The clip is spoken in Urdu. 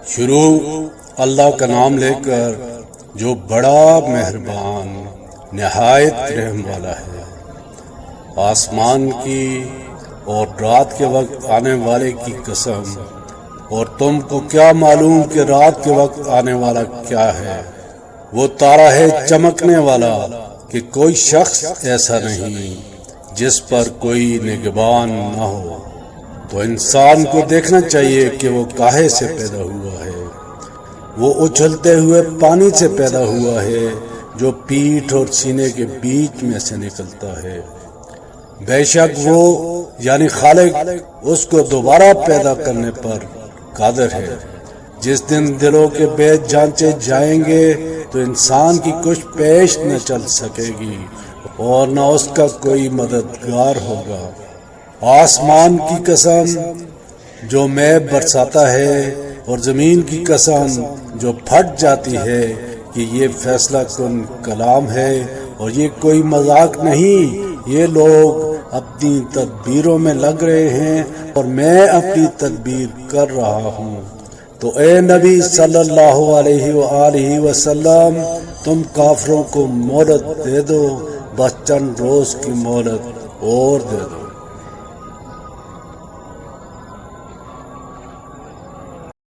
شروع اللہ کا نام لے کر جو بڑا مہربان نہایت رحم والا ہے۔ آسمان کی اور رات کے وقت آنے والے کی قسم، اور تم کو کیا معلوم کہ رات کے وقت آنے والا کیا ہے؟ وہ تارا ہے چمکنے والا کہ کوئی شخص ایسا نہیں جس پر کوئی نگہبان نہ ہو۔ تو انسان کو دیکھنا چاہیے کہ وہ کاہے سے پیدا ہوا ہے۔ وہ اچھلتے ہوئے پانی سے پیدا ہوا ہے جو پیٹھ اور سینے کے بیچ میں سے نکلتا ہے۔ بے شک وہ یعنی خالق اس کو دوبارہ پیدا کرنے پر قادر ہے۔ جس دن دلوں کے بیت جانچے جائیں گے تو انسان کی کچھ پیش نہ چل سکے گی اور نہ اس کا کوئی مددگار ہوگا۔ آسمان کی قسم جو میغ برساتا ہے اور زمین کی قسم جو پھٹ جاتی ہے کہ یہ فیصلہ کن کلام ہے اور یہ کوئی مذاق نہیں۔ یہ لوگ اپنی تدبیروں میں لگ رہے ہیں اور میں اپنی تدبیر کر رہا ہوں۔ تو اے نبی صلی اللہ علیہ وآلہ وسلم، تم کافروں کو مہلت دے دو، بس چند روز کی مہلت اور دے دو۔